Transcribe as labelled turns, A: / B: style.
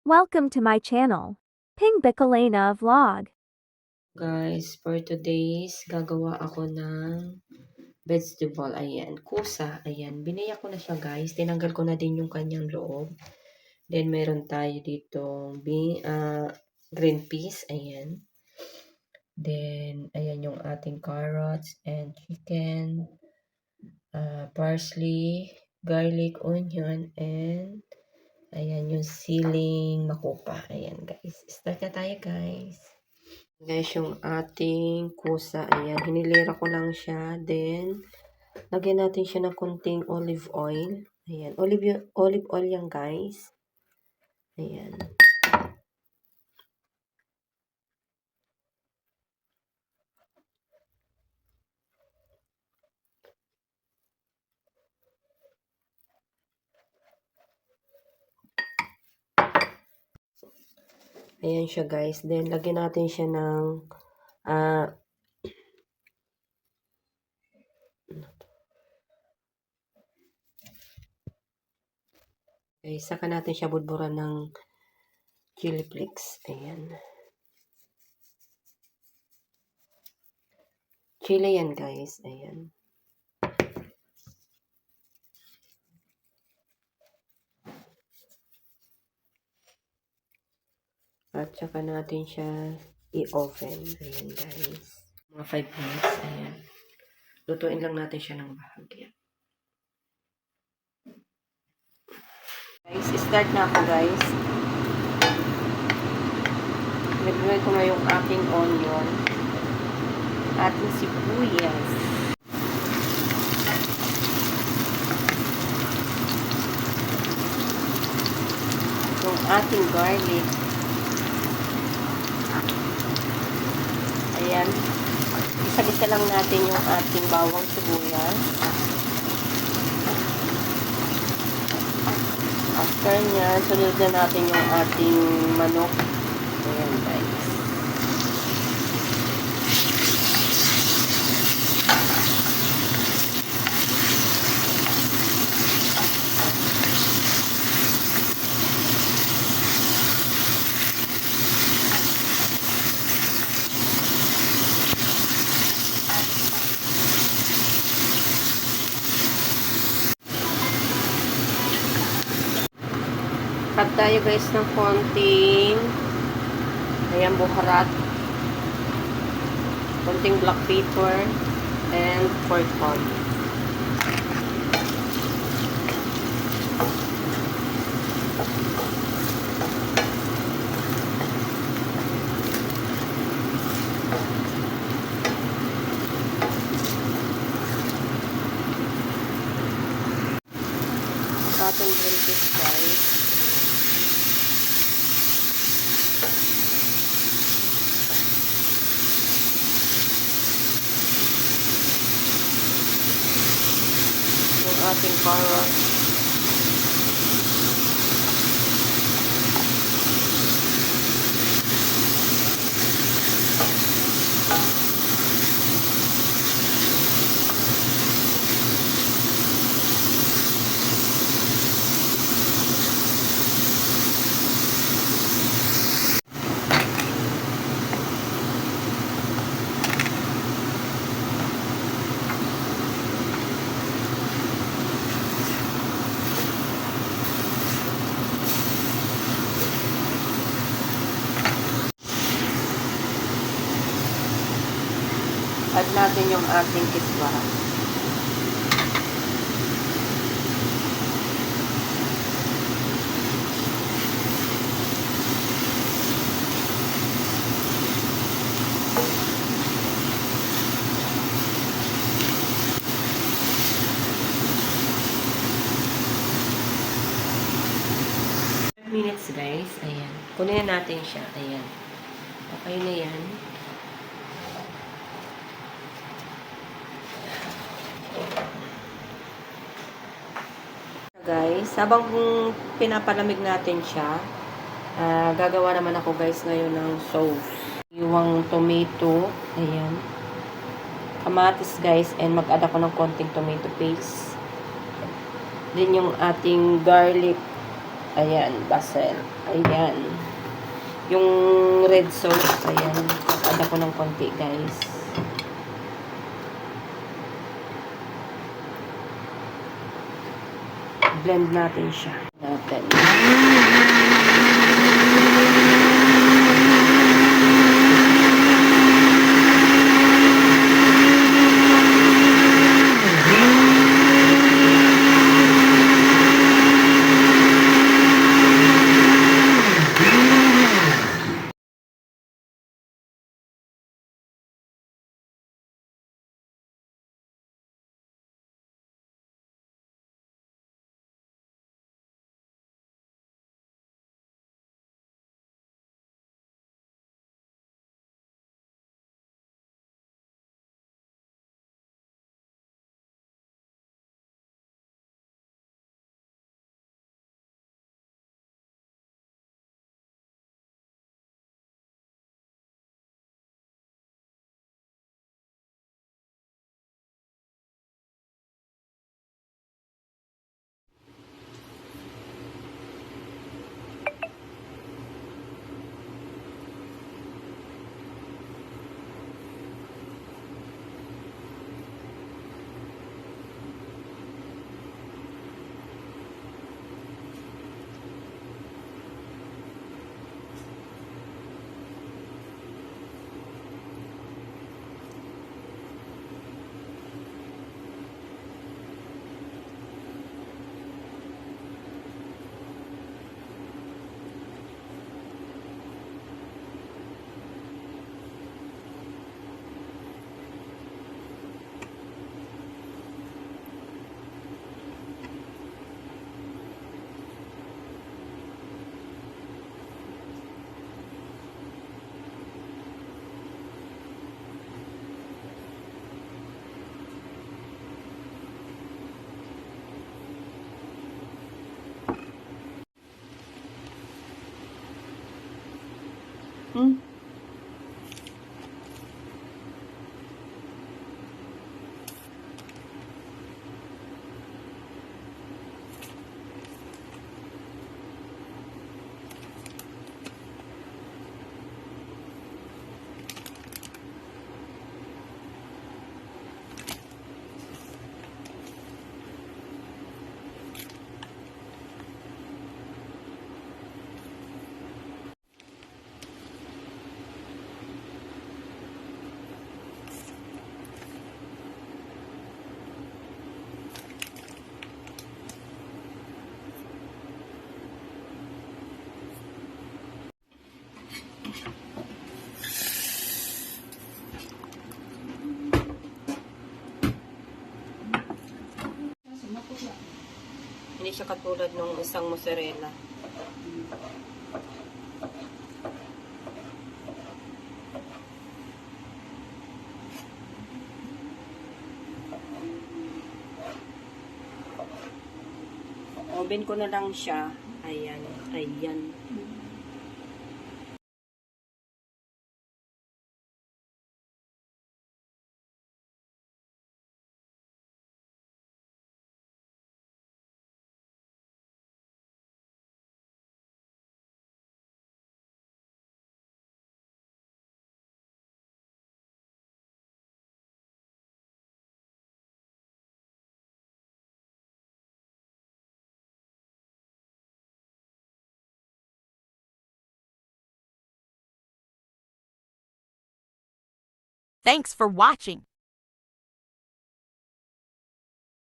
A: Welcome to my channel, Ping Bicolana Vlog.
B: Guys, for today's gagawa ako ng vegetable. Ayan, kusa. Ayan, binaya ko na siya guys. Tinanggal ko na din yung kanyang loob. Then, meron tayo dito green peas. Ayan. Then, ayan yung ating carrots and chicken, parsley, garlic, onion, and ayan yung siling makupa. Ayan guys. Start na tayo guys. Guys, yung ating kusa, ayan, hinilera ko lang siya. Then, lagyan natin siya ng konting olive oil. Ayan, olive oil yan guys. Ayan. Ayan siya guys. Then, lagyan natin siya ng guys, saka natin siya budburan ng chili flakes. Ayan. Chili yan guys. Ayan. At saka natin siya i-oven. Ayan guys. Mga 5 minutes. Ayan. Lutuin lang natin siya ng bahagya. Guys, start na ako guys. Nagawin ko na yung aking onion. Ating sibuyas. Yung ating garlic. Ayan. Isa-isa lang natin yung ating bawang sibuyas. After nyan, sunod na natin yung ating manok. Ayan guys. Cut tayo guys ng konting ayan, buharat, konting black pepper and pork pulp. Ating green peas guys. Yung ating carrots. Add natin yung ating kiswa. Minutes guys. Ayan. Kunin natin siya. Ayan. Okay na yan. Guys, habang pinapalamig natin siya, gagawa naman ako guys ngayon ng sauce. Yung tomato, ayan, kamatis guys, and mag-add ako ng konting tomato paste. Then yung ating garlic Ayan, basil. Ayan. Yung red sauce, ayan. Kakada ko ng konti, guys. Blend natin siya. Hindi siya katulad nung isang mozzarella. Oven ko na lang siya. Ayan. Ayan.
C: Thanks for watching.